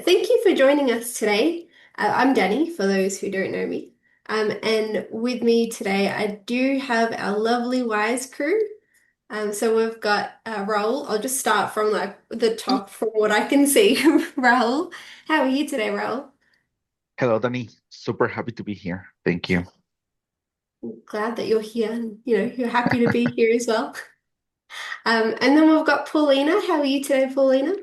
Thank you for joining us today. I'm Dani, for those who don't know me. And with me today, I do have our lovely Wise crew. So we've got Raul. I'll just start from like the top from what I can see. Raul, how are you today, Raul? Hello, Dani. Super happy to be here. Thank you. Glad that you're here and you're happy to be here as well. And then we've got Paulina. How are you today, Paulina?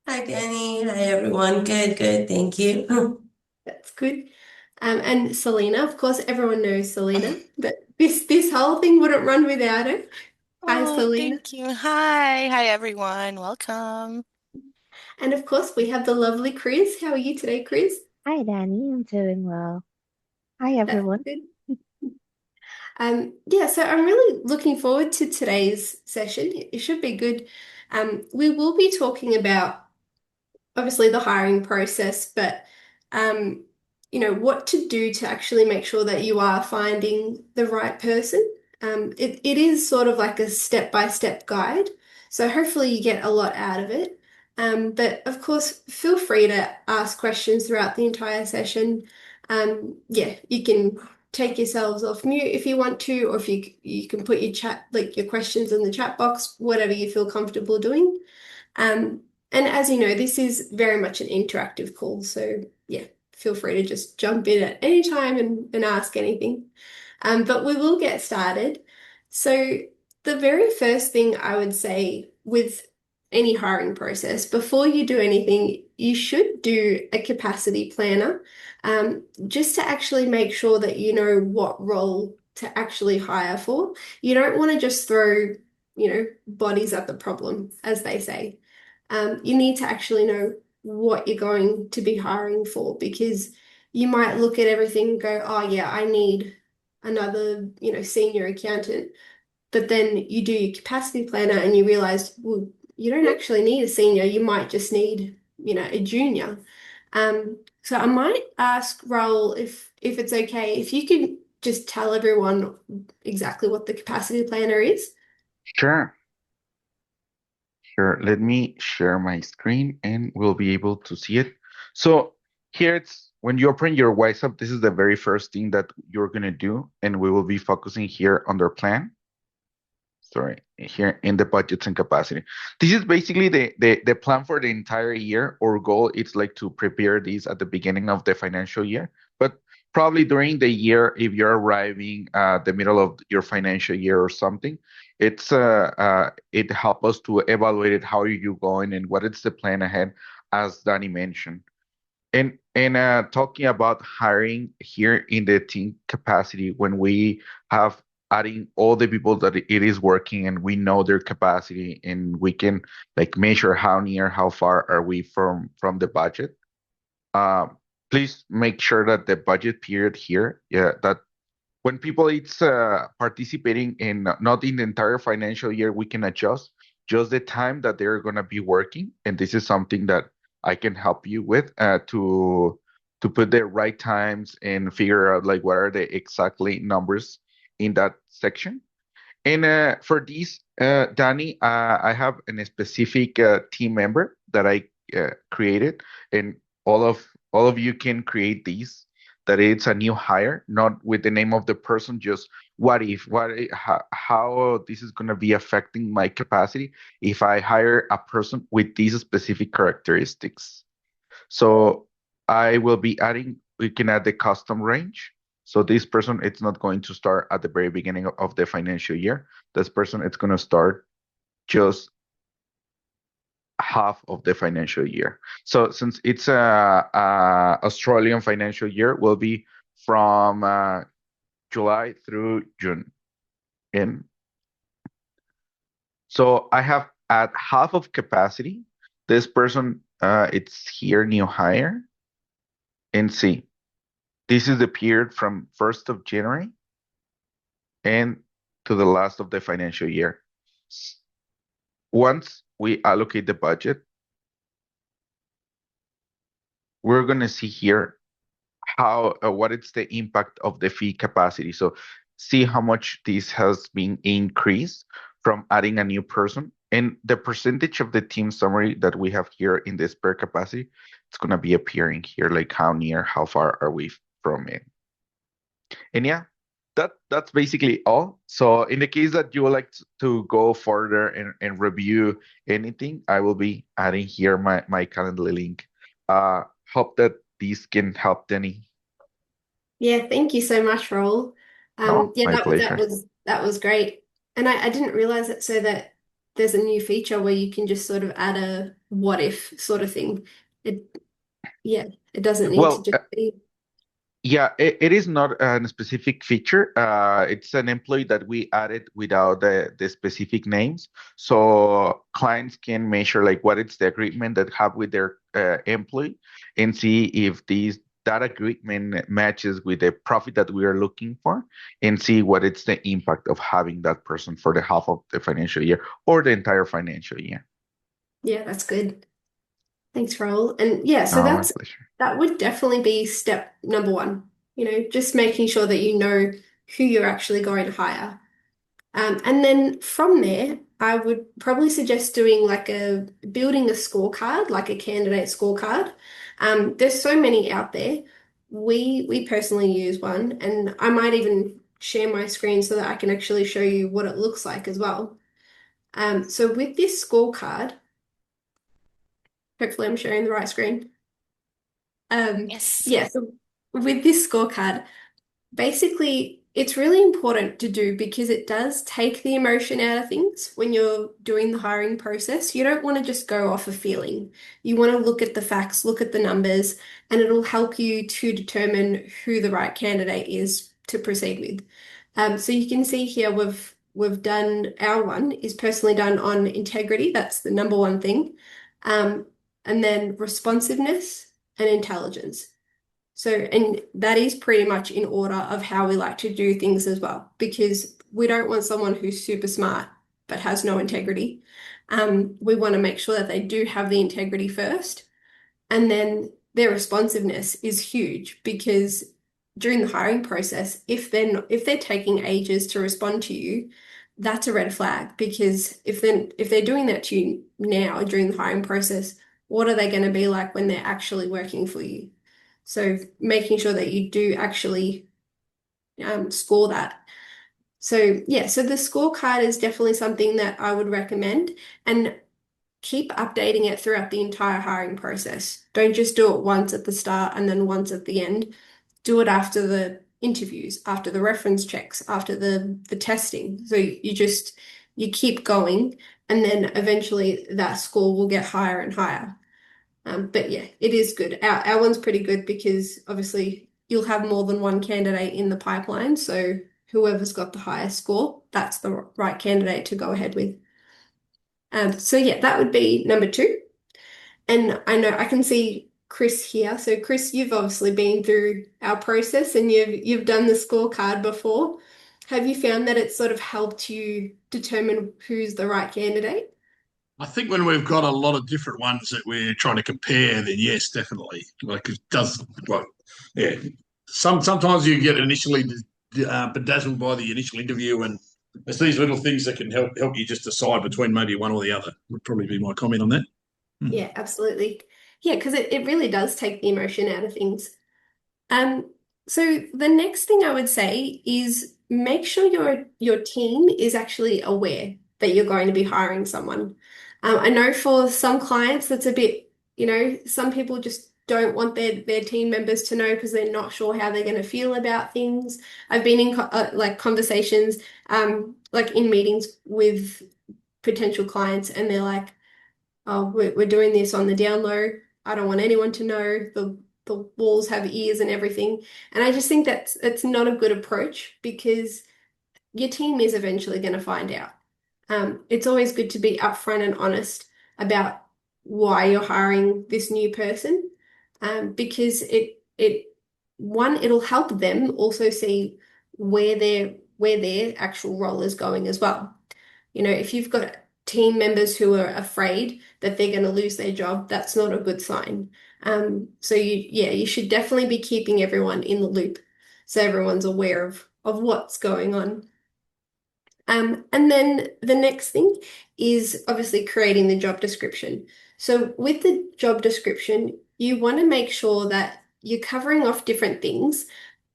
Hi, Danny. Hi, everyone. Good, good. Thank you. That's good. And Selena, of course, everyone knows Selena, but this whole thing wouldn't run without her. Hi, Oh, Selena. thank you. Hi. Hi, everyone. Welcome. And of course, we have the lovely Chris. How are you today, Chris? Hi, Danny. I'm doing well. Hi, That's everyone. good. So I'm really looking forward to today's session. It should be good. We will be talking about obviously the hiring process, but um, what to do to actually make sure that you are finding the right person. It is sort of like a step-by-step guide, so hopefully you get a lot out of it. But of course, feel free to ask questions throughout the entire session. You can take yourselves off mute if you want to, or if you can put your chat, like your questions in the chat box, whatever you feel comfortable doing. Um, and as you know, this is very much an interactive call, so yeah, feel free to just jump in at any time and ask anything. But we will get started. So the very first thing I would say with any hiring process, before you do anything, you should do a capacity planner, just to actually make sure that you know what role to actually hire for. You don't want to just throw, bodies at the problem, as they say. You need to actually know what you're going to be hiring for because you might look at everything and go, oh yeah, I need another, senior accountant. But then you do your capacity planner and you realize, well, you don't actually need a senior. You might just need, a junior. So I might ask Raul if it's okay, if you could just tell everyone exactly what the capacity planner is. Sure, sure. Let me share my screen and we'll be able to see it. So here it's when you open your WhatsApp, this is the very first thing that you're gonna do, and we will be focusing here on their plan. Sorry, here in the budgets and capacity. This is basically the plan for the entire year. Our goal is like to prepare these at the beginning of the financial year, but probably during the year, if you're arriving at the middle of your financial year or something, it helps us to evaluate it, how are you going and what is the plan ahead, as Danny mentioned. And talking about hiring here in the team capacity, when we have adding all the people that it is working and we know their capacity and we can like measure how near, how far are we from the budget. Uh, Please make sure that the budget period here, yeah, that when people it's participating in not in the entire financial year, we can adjust just the time that they're gonna be working, and this is something that I can help you with to put the right times and figure out like what are the exactly numbers in that section. And for this, Danny, I have a specific team member that I created, and all of all of you can create these. That it's a new hire, not with the name of the person, just how this is going to be affecting my capacity if I hire a person with these specific characteristics. So I will be adding, we can add the custom range. So this person, it's not going to start at the very beginning of the financial year. This person, it's going to start just half of the financial year. So since it's a Australian financial year, will be from July through June. In so I have at half of capacity. This person, it's here new hire, and see. This is the period from 1st of January and to the last of the financial year. Once we allocate the budget, we're going to see here how what is the impact of the fee capacity. So see how much this has been increased from adding a new person. And the percentage of the team summary that we have here in the spare capacity, it's going to be appearing here, like how near, how far are we from it. And yeah, that's basically all. So in the case that you would like to go further and review anything, I will be adding here my Calendly link. Hope that this can help Danny. Yeah, thank you so much, Raul. No, Yeah, my that pleasure. was great. And I didn't realize it, so that there's a new feature where you can just sort of add a what if sort of thing. It yeah, it doesn't need to Well, just be. yeah, it is not a specific feature. It's an employee that we added without the specific names. So clients can measure like what is the agreement that have with their employee and see if that agreement matches with the profit that we are looking for and see what is the impact of having that person for the half of the financial year or the entire financial year. Yeah, that's good. Thanks, Raul. And yeah, so No, my pleasure. that would definitely be step number one. Just making sure that you know who you're actually going to hire. And then from there, I would probably suggest doing building a scorecard, like a candidate scorecard. There's so many out there. We personally use one, and I might even share my screen so that I can actually show you what it looks like as well. So with this scorecard, hopefully I'm sharing the right screen. Yes. Yeah, so with this scorecard, basically, it's really important to do because it does take the emotion out of things when you're doing the hiring process. You don't want to just go off a feeling. You want to look at the facts, look at the numbers, and it'll help you to determine who the right candidate is to proceed with. So you can see here we've done our one is personally done on integrity. That's the number one thing. Um, and then responsiveness and intelligence. So, and that is pretty much in order of how we like to do things as well, because we don't want someone who's super smart but has no integrity. We want to make sure that they do have the integrity first, and then their responsiveness is huge because during the hiring process, if they're taking ages to respond to you, that's a red flag because if they're doing that to you now during the hiring process, what are they going to be like when they're actually working for you? So making sure that you do actually score that. So yeah, so the scorecard is definitely something that I would recommend and keep updating it throughout the entire hiring process. Don't just do it once at the start and then once at the end. Do it after the interviews, after the reference checks, after the testing. So you keep going and then eventually that score will get higher and higher. But yeah, it is good. Our one's pretty good because obviously you'll have more than one candidate in the pipeline. So whoever's got the highest score, that's the right candidate to go ahead with. So yeah, that would be number two. And I know I can see Chris here. So Chris, you've obviously been through our process and you've done the scorecard before. Have you found that it's sort of helped you determine who's the right candidate? I think when we've got a lot of different ones that we're trying to compare, then yes, definitely. Like it does, well, yeah. Sometimes you get initially bedazzled by the initial interview, and it's these little things that can help you just decide between maybe one or the other. Would probably be my comment on that. Yeah, absolutely. Yeah, because it really does take the emotion out of things. Um, so the next thing I would say is make sure your team is actually aware that you're going to be hiring someone. I know for some clients that's a bit, some people just don't want their team members to know because they're not sure how they're going to feel about things. I've been in like conversations, like in meetings with potential clients, and they're like, "Oh, we're doing this on the down low. I don't want anyone to know. The walls have ears and everything." And I just think that's it's not a good approach because your team is eventually going to find out. It's always good to be upfront and honest about why you're hiring this new person, because it'll help them also see where their actual role is going as well. If you've got team members who are afraid that they're going to lose their job, that's not a good sign. So you should definitely be keeping everyone in the loop so everyone's aware of what's going on. And then the next thing is obviously creating the job description. So with the job description, you want to make sure that you're covering off different things,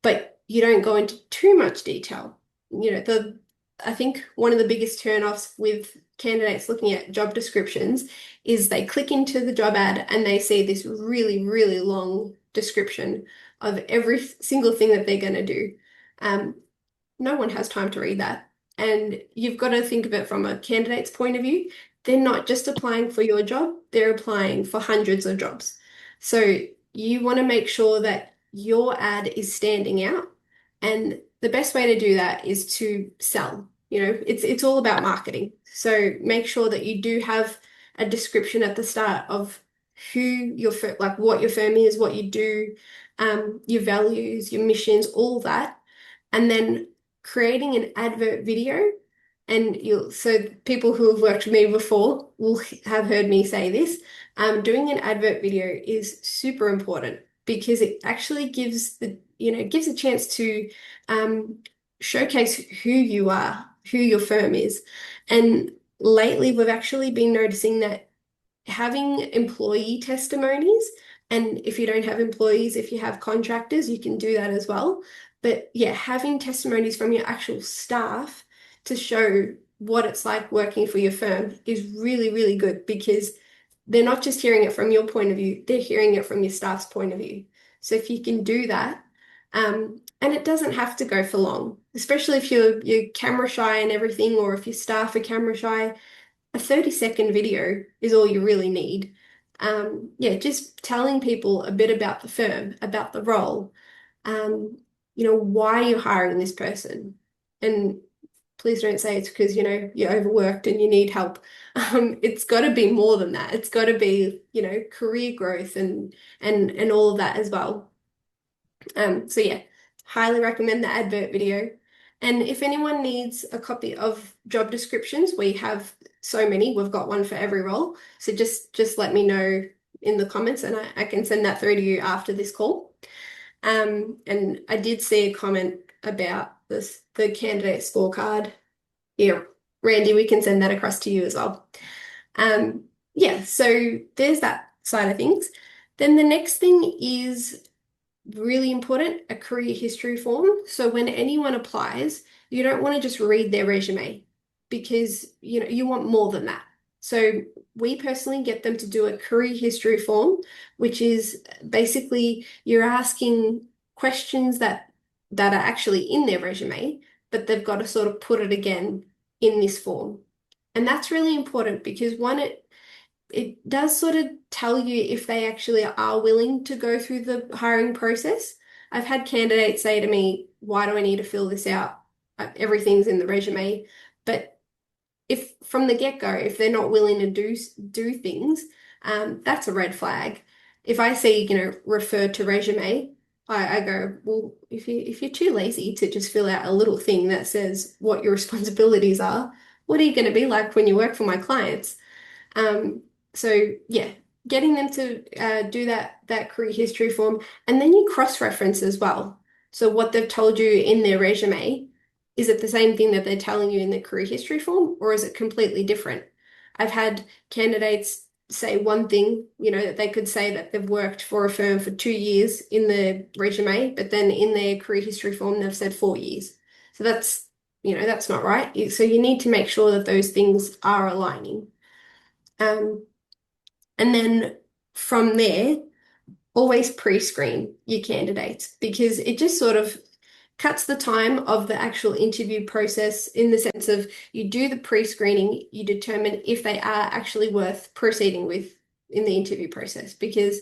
but you don't go into too much detail. I think one of the biggest turnoffs with candidates looking at job descriptions is they click into the job ad and they see this really, really long description of every single thing that they're going to do. No one has time to read that. And you've got to think of it from a candidate's point of view. They're not just applying for your job, they're applying for hundreds of jobs. So you want to make sure that your ad is standing out. And the best way to do that is to sell. It's all about marketing. So make sure that you do have a description at the start of what your firm is, what you do, your values, your missions, all that. And then creating an advert video, and so people who have worked with me before will have heard me say this. Doing an advert video is super important because it actually gives a chance to showcase who you are, who your firm is. And lately, we've actually been noticing that having employee testimonies, and if you don't have employees, if you have contractors, you can do that as well. But yeah, having testimonies from your actual staff to show what it's like working for your firm is really, really good because they're not just hearing it from your point of view, they're hearing it from your staff's point of view. So if you can do that, and it doesn't have to go for long, especially if you're camera shy and everything, or if your staff are camera shy, a 30-second video is all you really need. Just telling people a bit about the firm, about the role, why you're hiring this person. And please don't say it's because, you're overworked and you need help. It's got to be more than that. It's got to be, career growth and all of that as well. Highly recommend the advert video. And if anyone needs a copy of job descriptions, we have so many. We've got one for every role. So just let me know in the comments and I can send that through to you after this call. And I did see a comment about the candidate scorecard. Yeah, Randy, we can send that across to you as well. So there's that side of things. Then the next thing is really important, a career history form. So when anyone applies, you don't want to just read their resume because you want more than that. So we personally get them to do a career history form, which is basically you're asking questions that are actually in their resume, but they've got to sort of put it again in this form. And that's really important because one, it does sort of tell you if they actually are willing to go through the hiring process. I've had candidates say to me, why do I need to fill this out? Everything's in the resume. But if from the get-go, if they're not willing to do things, that's a red flag. If I see, refer to resume, I go, well, if you're too lazy to just fill out a little thing that says what your responsibilities are, what are you going to be like when you work for my clients? Getting them to do that career history form, and then you cross-reference as well. So what they've told you in their resume, is it the same thing that they're telling you in the career history form, or is it completely different? I've had candidates say one thing, that they could say that they've worked for a firm for 2 years in the resume, but then in their career history form, they've said 4 years. So that's not right. So you need to make sure that those things are aligning. And then from there, always pre-screen your candidates because it just sort of cuts the time of the actual interview process in the sense of you do the pre-screening, you determine if they are actually worth proceeding with in the interview process because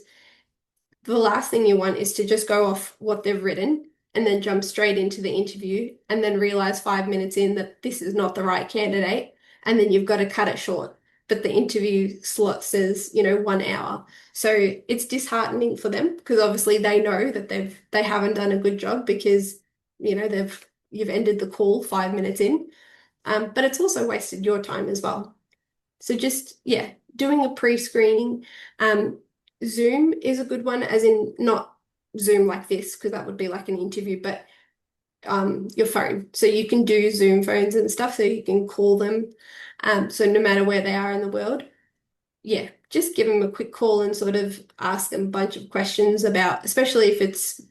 the last thing you want is to just go off what they've written and then jump straight into the interview and then realize 5 minutes in that this is not the right candidate and then you've got to cut it short. But the interview slot says, 1 hour. So it's disheartening for them because obviously they know that they haven't done a good job because, you've ended the call 5 minutes in. But it's also wasted your time as well. So just, doing a pre-screening. Zoom is a good one, as in not Zoom like this, because that would be like an interview, but your phone. So you can do Zoom phones and stuff, so you can call them. So no matter where they are in the world, yeah, just give them a quick call and sort of ask them a bunch of questions about, especially if it's,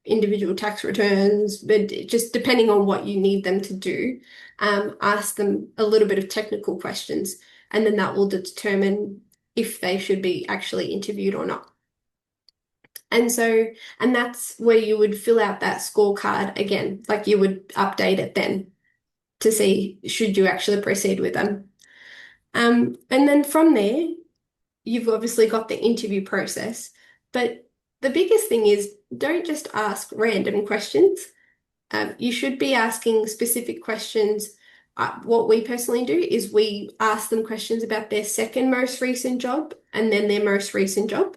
individual tax returns, but just depending on what you need them to do, ask them a little bit of technical questions, and then that will determine if they should be actually interviewed or not. And that's where you would fill out that scorecard again, like you would update it then to see should you actually proceed with them. And then from there, you've obviously got the interview process, but the biggest thing is don't just ask random questions. You should be asking specific questions. What we personally do is we ask them questions about their second most recent job and then their most recent job.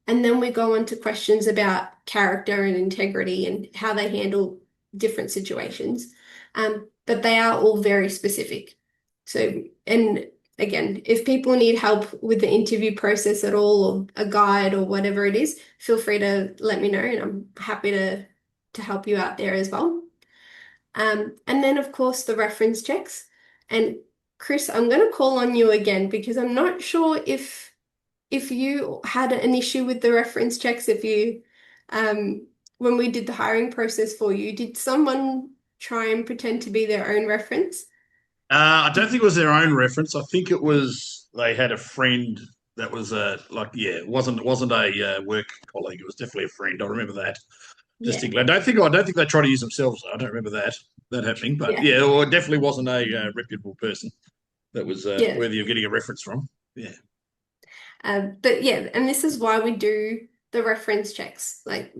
And then we go on to questions about character and integrity and how they handle different situations. But they are all very specific. So, and again, if people need help with the interview process at all, or a guide or whatever it is, feel free to let me know, and I'm happy to help you out there as well. And then, of course, the reference checks. And Chris, I'm going to call on you again because I'm not sure if you had an issue with the reference checks, when we did the hiring process for you, did someone try and pretend to be their own reference? I don't think it was their own reference. I think it was they had a friend that was it wasn't a work colleague. It was definitely a friend. I remember that. Yeah. I don't think they tried to use themselves. I don't remember that happening. But well, it definitely wasn't a reputable person that was worthy of getting a reference from. Yeah. But yeah, and this is why we do the reference checks. Like,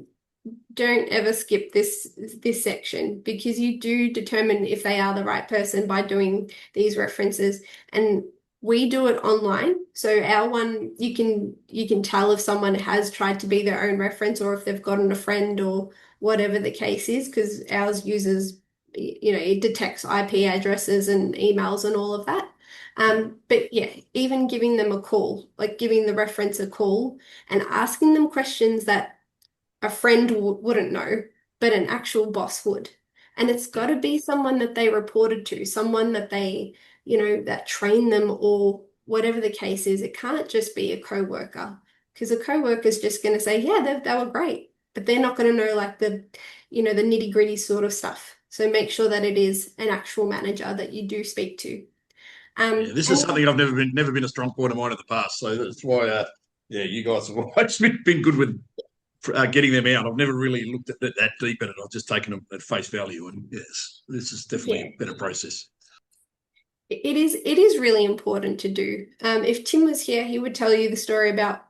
don't ever skip this section, because you do determine if they are the right person by doing these references. And we do it online. So our one, you can tell if someone has tried to be their own reference or if they've gotten a friend or whatever the case is, because ours uses, it detects IP addresses and emails and all of that. But yeah, even giving them a call, like giving the reference a call and asking them questions that a friend wouldn't know, but an actual boss would. And it's got to be someone that they reported to, someone that they, that trained them or whatever the case is. It can't just be a coworker, because a coworker is just going to say, yeah, they were great, but they're not going to know like the nitty gritty sort of stuff. So make sure that it is an actual manager that you do speak to. This is something I've never been a strong point of mine in the past. So that's why, you guys have always been good with getting them out. I've never really looked at it that deep in it. I've just taken them at face value, and yes, this is definitely a better process. It is really important to do. If Tim was here, he would tell you the story about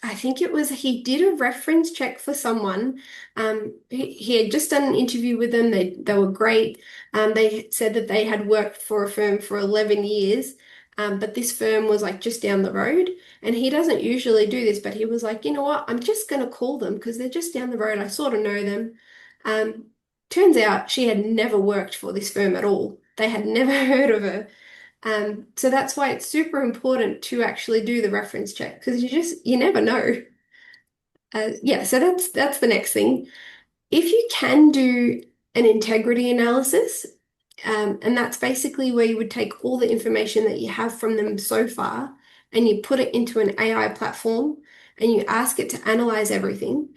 I think it was he did a reference check for someone. He had just done an interview with them. They were great. They said that they had worked for a firm for 11 years, but this firm was like just down the road. And he doesn't usually do this, but he was like, you know what? I'm just going to call them because they're just down the road. I sort of know them. Turns out she had never worked for this firm at all. They had never heard of her. So that's why it's super important to actually do the reference check, because you never know. So that's the next thing. If you can do an integrity analysis, and that's basically where you would take all the information that you have from them so far and you put it into an AI platform and you ask it to analyze everything.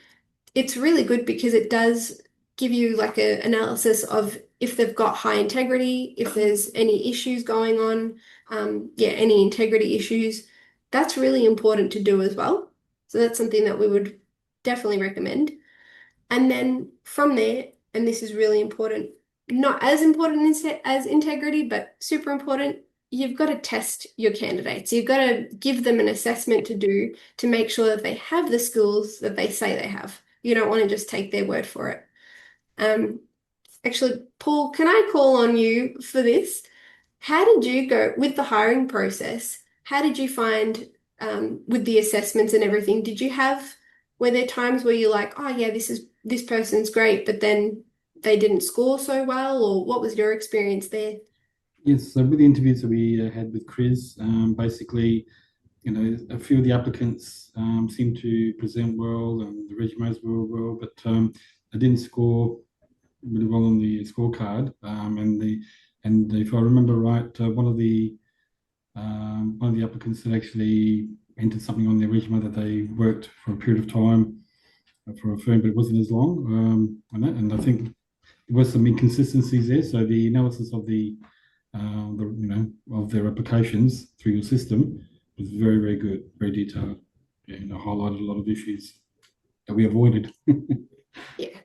It's really good because it does give you like an analysis of if they've got high integrity, if there's any issues going on, any integrity issues. That's really important to do as well. So that's something that we would definitely recommend. And then from there, and this is really important, not as important as integrity, but super important, you've got to test your candidates. You've got to give them an assessment to do to make sure that they have the skills that they say they have. You don't want to just take their word for it. Actually, Paul, can I call on you for this? How did you go with the hiring process? How did you find with the assessments and everything? Were there times where you're like, oh yeah, this person's great, but then they didn't score so well, or what was your experience there? Yes, so with the interviews that we had with Chris, basically a few of the applicants seemed to present well and the resumes were well, but they didn't score really well on the scorecard. And if I remember right, one of the applicants had actually entered something on their resume that they worked for a period of time for a firm, but it wasn't as long on that. And I think there was some inconsistencies there. So the analysis of of their applications through your system was very, very good, very detailed. Yeah, highlighted a lot of issues that we avoided. Yeah.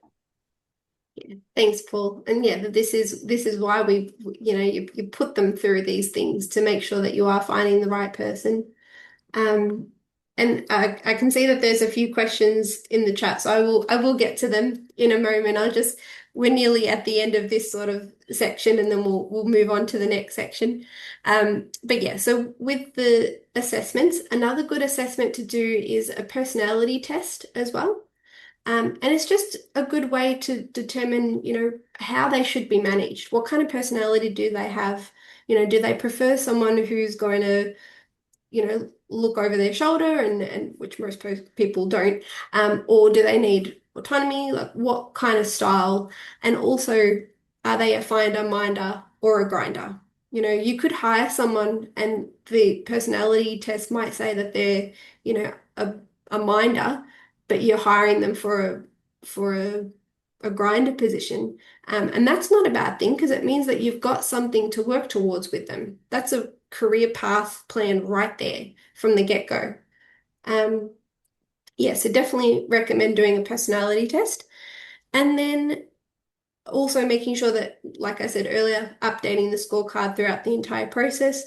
Yeah. Thanks, Paul. And yeah, this is why you put them through these things to make sure that you are finding the right person. And I can see that there's a few questions in the chat, so I will get to them in a moment. We're nearly at the end of this sort of section, and then we'll move on to the next section. But yeah, so with the assessments, another good assessment to do is a personality test as well. And it's just a good way to determine, how they should be managed. What kind of personality do they have? Do they prefer someone who's going to, look over their shoulder and which most people don't, or do they need autonomy? Like what kind of style? And also, are they a finder, minder, or a grinder? You could hire someone and the personality test might say that they're, a minder, but you're hiring them for a grinder position. And that's not a bad thing because it means that you've got something to work towards with them. That's a career path plan right there from the get-go. Yeah, so definitely recommend doing a personality test. And then also making sure that, like I said earlier, updating the scorecard throughout the entire process.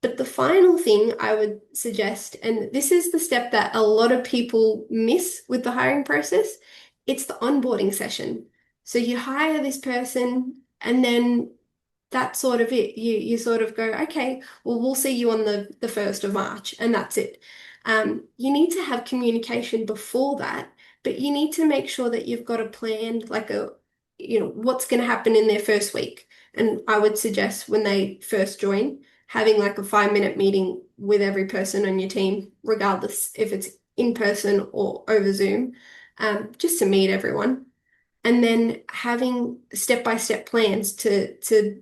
But the final thing I would suggest, and this is the step that a lot of people miss with the hiring process, it's the onboarding session. So you hire this person and then that's sort of it. You sort of go, okay, well, we'll see you on the 1st of March, and that's it. You need to have communication before that, but you need to make sure that you've got a plan, like what's going to happen in their first week. And I would suggest when they first join, having like a 5-minute meeting with every person on your team, regardless if it's in person or over Zoom, just to meet everyone. And then having step-by-step plans to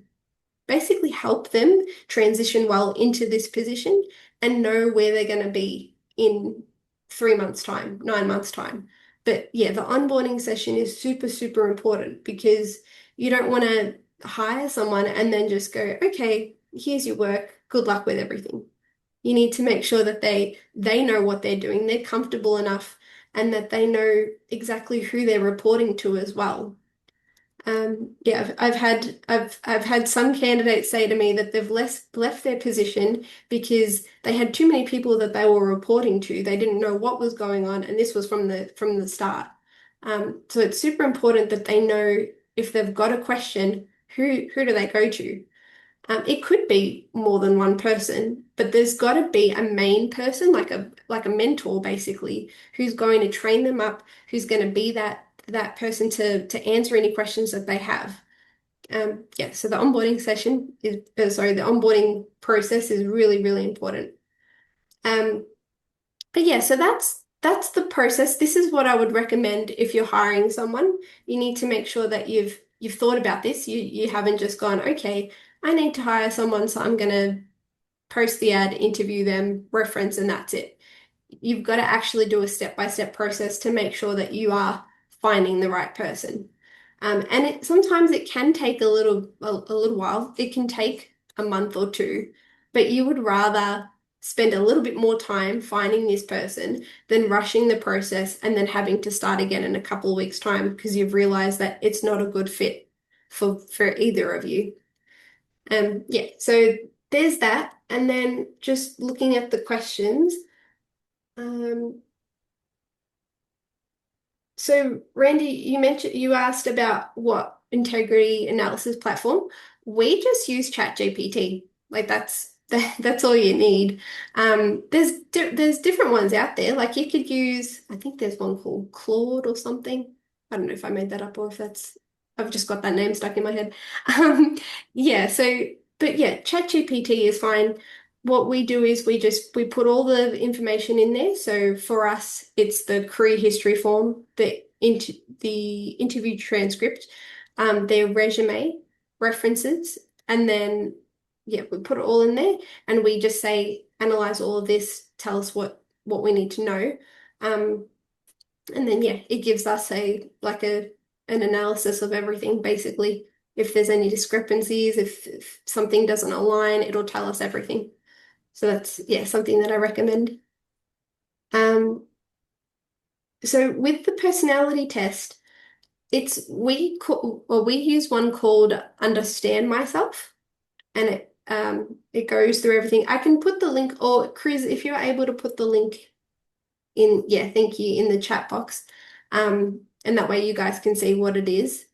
basically help them transition well into this position and know where they're going to be in 3 months' time, 9 months' time. But yeah, the onboarding session is super, super important because you don't want to hire someone and then just go, okay, here's your work, good luck with everything. You need to make sure that they know what they're doing, they're comfortable enough, and that they know exactly who they're reporting to as well. Yeah, I've had some candidates say to me that they've left their position because they had too many people that they were reporting to. They didn't know what was going on, and this was from the start. So it's super important that they know if they've got a question, who do they go to? It could be more than one person, but there's got to be a main person, like a mentor, basically, who's going to train them up, who's going to be that person to answer any questions that they have. Yeah, so the onboarding session is, the onboarding process is really, really important. But yeah, so that's the process. This is what I would recommend if you're hiring someone. You need to make sure that you've thought about this. You haven't just gone, okay, I need to hire someone, so I'm going to post the ad, interview them, reference, and that's it. You've got to actually do a step-by-step process to make sure that you are finding the right person. And sometimes it can take a little while. It can take a month or two, but you would rather spend a little bit more time finding this person than rushing the process and then having to start again in a couple of weeks' time because you've realized that it's not a good fit for either of you. Yeah, so there's that. And then just looking at the questions. So Randy, you asked about what integrity analysis platform. We just use ChatGPT. Like that's all you need. There's different ones out there. Like you could use, I think there's one called Claude or something. I don't know if I made that up or if I've just got that name stuck in my head. Yeah, but yeah, ChatGPT is fine. what we do is we put all the information in there. So for us, it's the career history form, the interview transcript, their resume, references, and then yeah, we put it all in there, and we just say analyze all of this, tell us what we need to know, and then yeah, it gives us an analysis of everything basically. If there's any discrepancies, if something doesn't align, it'll tell us everything. So that's, yeah, something that I recommend. So with the personality test, we use one called Understand Myself, and it goes through everything. I can put the link, or Chris, if you're able to put the link in, yeah, thank you, in the chat box. And that way you guys can see what it is.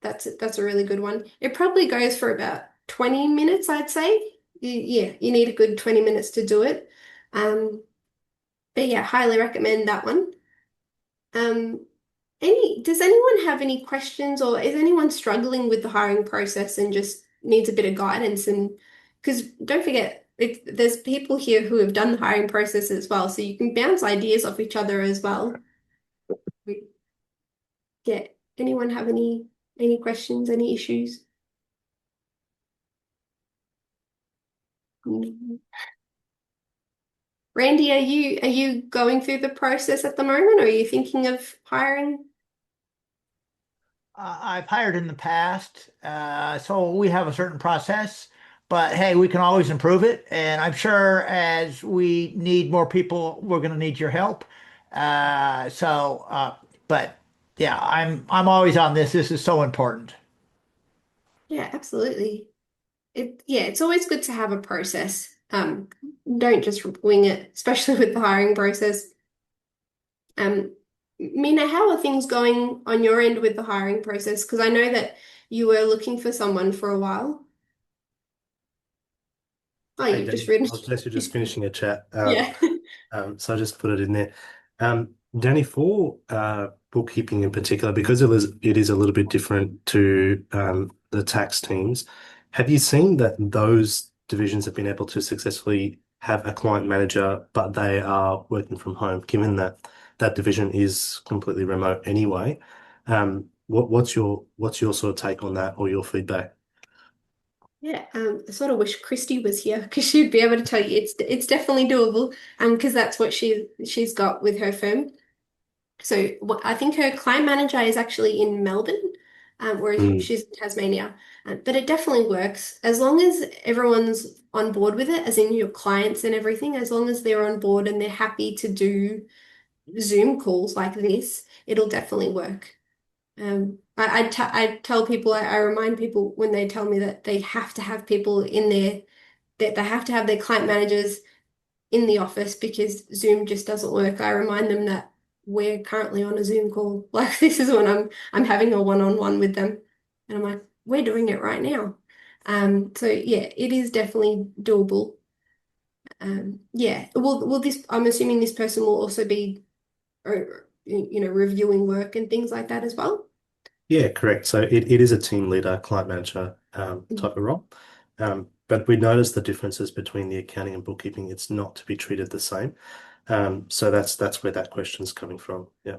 That's a really good one. It probably goes for about 20 minutes, I'd say. Yeah, you need a good 20 minutes to do it. But yeah, highly recommend that one. Does anyone have any questions, or is anyone struggling with the hiring process and just needs a bit of guidance? And because don't forget, there's people here who have done the hiring process as well, so you can bounce ideas off each other as well. Yeah, anyone have any questions, any issues? Randy, are you going through the process at the moment, or are you thinking of hiring? I've hired in the past, so we have a certain process, but hey, we can always improve it. And I'm sure as we need more people, we're going to need your help. But yeah, I'm always on this. This is so important. Yeah, absolutely. It's always good to have a process. Don't just wing it, especially with the hiring process. Mina, how are things going on your end with the hiring process? Because I know that you were looking for someone for a while. Oh, Hey, you've just Danny. I written. was actually just finishing a chat. Yeah. So I just put it in there. Danny, for bookkeeping in particular, because it is a little bit different to the tax teams, have you seen that those divisions have been able to successfully have a client manager, but they are working from home, given that that division is completely remote anyway? What's your sort of take on that or your feedback? Yeah, I sort of wish Christy was here because she'd be able to tell you it's definitely doable. Because that's what she's got with her firm. So I think her client manager is actually in Melbourne, whereas Mm. she's in Tasmania. But it definitely works as long as everyone's on board with it, as in your clients and everything. As long as they're on board and they're happy to do Zoom calls like this, it'll definitely work. I tell people, I remind people when they tell me that they have to have people in there, that they have to have their client managers in the office because Zoom just doesn't work. I remind them that we're currently on a Zoom call. Like this is when I'm having a one-on-one with them, and I'm like, we're doing it right now. So yeah, it is definitely doable. Yeah. Will this? I'm assuming this person will also be, reviewing work and things like that as well. Yeah, correct. So it is a team leader, client manager type of role. But we notice the differences between the accounting and bookkeeping. It's not to be treated the same. So that's where that question's coming from. Yeah.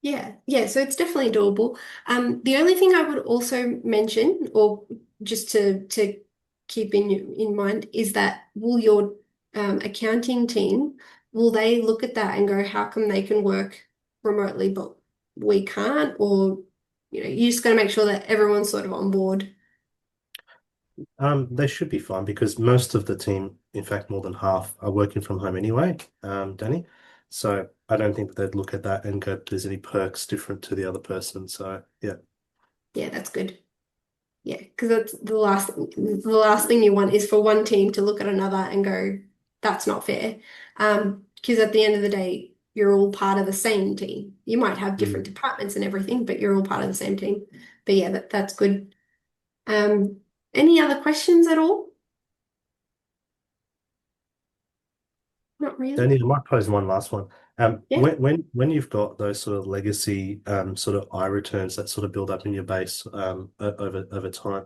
Yeah, so it's definitely doable. The only thing I would also mention, or just to keep in mind, is that will your accounting team, will they look at that and go, how come they can work remotely, but we can't? Or, you just got to make sure that everyone's sort of on board. They should be fine because most of the team, in fact, more than half are working from home anyway, Danny. So I don't think that they'd look at that and go, there's any perks different to the other person. So yeah. Yeah, that's good. Yeah, because that's the last thing you want is for one team to look at another and go, that's not fair. Because at the end of the day, you're all part of the same team. You might have different departments and everything, but you're all part of the same team. But yeah, that's good. Any other questions at all? Not really. Danny, I might pose one last one. Yeah. When you've got those sort of legacy sort of I returns that sort of build up in your base over time,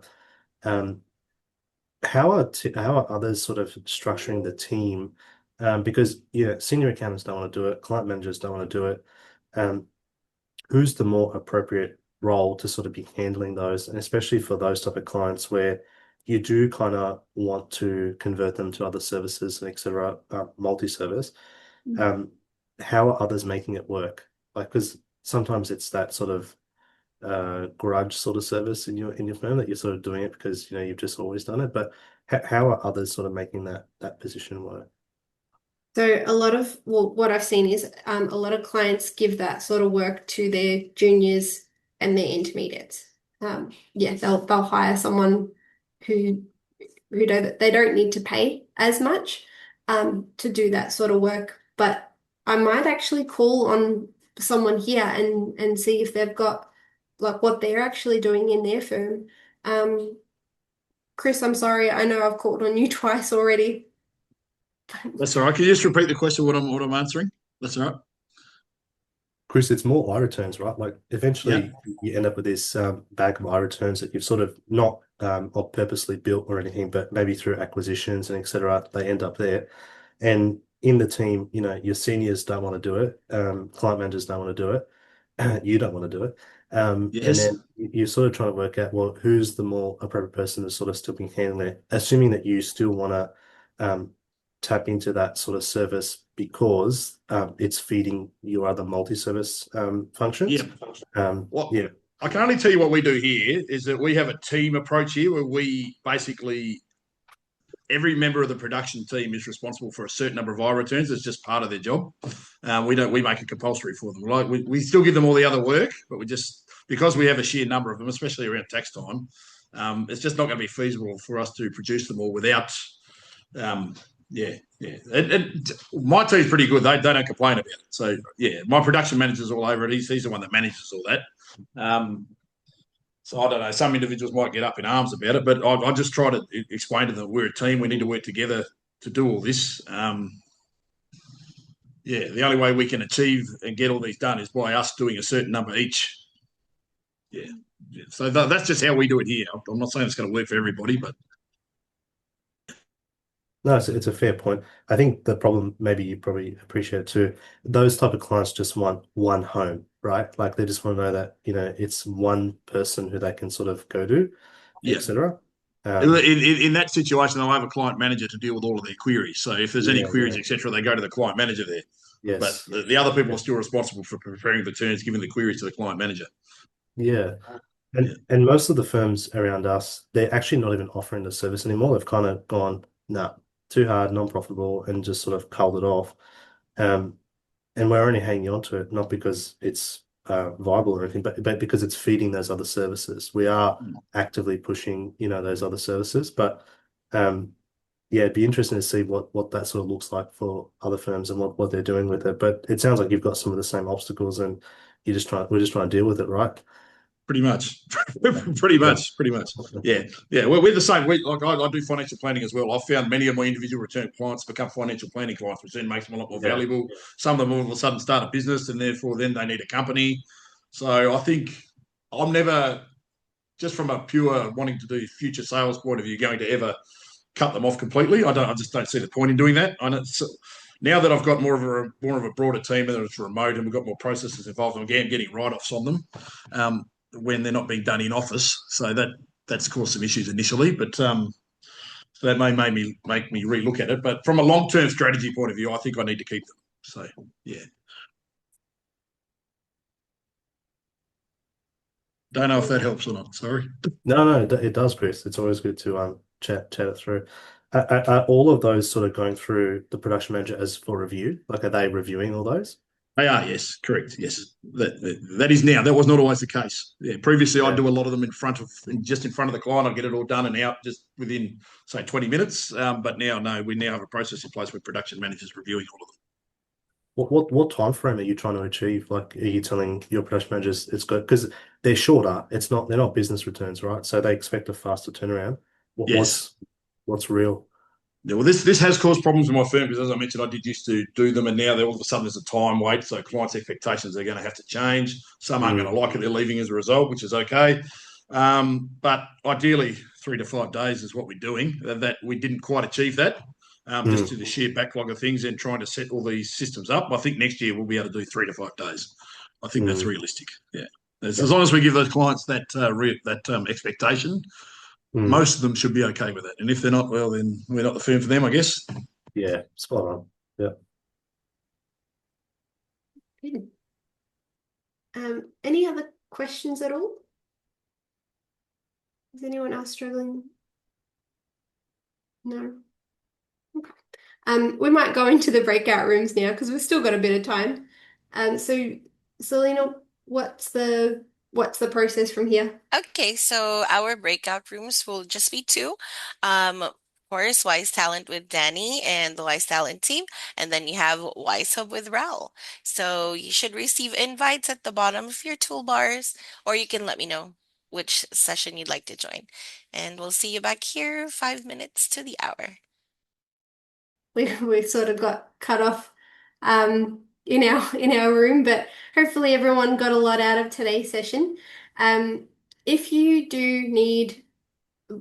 how are others sort of structuring the team? Because senior accountants don't want to do it, client managers don't want to do it. Who's the more appropriate role to sort of be handling those, and especially for those type of clients where you do kind of want to convert them to other services and etc., multi-service. How are others making it work? Like, because sometimes it's that sort of grudge sort of service in your firm that you're sort of doing it because you've just always done it. But how are others sort of making that position work? So what I've seen is a lot of clients give that sort of work to their juniors and their intermediates. They'll hire someone who they don't need to pay as much to do that sort of work. But I might actually call on someone here and see if they've got like what they're actually doing in their firm. Chris, I'm sorry, I know I've called on you twice already. That's all right. Can you just repeat the question? What I'm answering? That's all right. Chris, it's more iReturns, right? Like eventually you end up with this bag of iReturns that you've sort of not or purposely built or anything, but maybe through acquisitions and etc. they end up there. And in the team, your seniors don't want to do it, client managers don't want to do it, you don't want to do it. Yes. And then you're sort of trying to work out, well, who's the more appropriate person to sort of still be handling it, assuming that you still want to tap into that sort of service because it's feeding your other multi-service functions. I can only tell you what we do here is that we have a team approach here where we basically every member of the production team is responsible for a certain number of iReturns. It's just part of their job. We make it compulsory for them. Like we still give them all the other work, but we just because we have a sheer number of them, especially around tax time, it's just not going to be feasible for us to produce them all without. My team's pretty good. They don't complain about it. So my production manager's all over it. He's the one that manages all that. So I don't know. Some individuals might get up in arms about it, but I just try to explain to them we're a team. We need to work together to do all this. The only way we can achieve and get all these done is by us doing a certain number each. So that's just how we do it here. I'm not saying it's going to work for everybody, but. No, it's a fair point. I think the problem, maybe you probably appreciate it too, those type of clients just want one home, right? Like they just want to know that, it's one person who they can sort of go to, etc. In that situation, they'll have a client manager to deal with all of their queries. So if there's any queries, etc., they go to the client manager there. Yes. But the other people are still responsible for preparing returns, giving the queries to the client manager. Yeah. And most of the firms around us, they're actually not even offering the service anymore. They've kind of gone, no, too hard, non-profitable, and just sort of culled it off. And we're only hanging on to it, not because it's viable or anything, but because it's feeding those other services. We are actively pushing, those other services. But it'd be interesting to see what that sort of looks like for other firms and what they're doing with it. But it sounds like you've got some of the same obstacles and we're just trying to deal with it, right? Pretty much. Pretty much. Yeah. We're the same. I do financial planning as well. I've found many of my individual return clients become financial planning clients, which then makes them a lot more valuable. Some of them all of a sudden start a business and therefore then they need a company. So I think I'm never, just from a pure wanting to do future sales point of view, going to ever cut them off completely. I just don't see the point in doing that. Now that I've got more of a broader team and it's remote and we've got more processes involved, I'm again getting write-offs on them. When they're not being done in office. So that's caused some issues initially, but so that may make me relook at it. But from a long-term strategy point of view, I think I need to keep them. So, yeah. Don't know if that helps or not. Sorry. No, it does, Chris. It's always good to chat it through. Are all of those sort of going through the production manager as for review? Like, are they reviewing all those? They are, yes, correct, yes. That is now. That was not always the case. Yeah, previously I'd do a lot of them just in front of the client. I'd get it all done and out just within, say, 20 minutes. But now, no, we now have a process in place where production managers reviewing all of them. What time frame are you trying to achieve? Like, are you telling your production managers it's good because they're shorter? They're not business returns, right? So they expect a faster turnaround. Yes. What's real? Yeah, well, this has caused problems in my firm because, as I mentioned, I did used to do them, and now all of a sudden there's a time wait. So clients' expectations are going to have to change. Some aren't going to like it; they're leaving as a result, which is okay. But ideally, 3 to 5 days is what we're doing. That we didn't quite achieve that, just to the sheer backlog of things and trying to set all these systems up. I think next year we'll be able to do 3 to 5 days. I think that's realistic. Yeah, as long as we give those clients that expectation, most of them should be okay with it. And if they're not, well, then we're not the firm for them, I guess. Yeah, spot on. Yeah. Good. Any other questions at all? Is anyone else struggling? No. Okay. We might go into the breakout rooms now because we've still got a bit of time. So Selena, what's the process from here? Okay, so our breakout rooms will just be two. Of course, Wise Talent with Danny and the Wise Talent team, and then you have Wise Hub with Raul. So you should receive invites at the bottom of your toolbars, or you can let me know which session you'd like to join. And we'll see you back here 5 minutes to the hour. We sort of got cut off in our room, but hopefully everyone got a lot out of today's session. If you do need,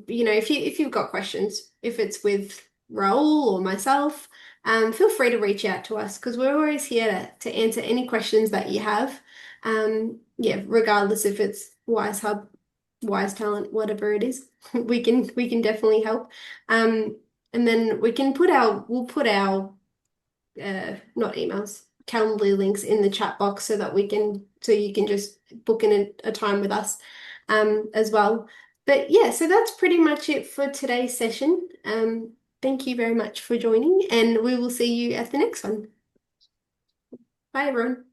if you've got questions, if it's with Raul or myself, feel free to reach out to us because we're always here to answer any questions that you have. Regardless if it's Wise Hub, Wise Talent, whatever it is, we can definitely help. And then we'll put our not emails, Calendly links in the chat box so you can just book in a time with us as well. But yeah, so that's pretty much it for today's session. Thank you very much for joining, and we will see you at the next one. Bye, everyone.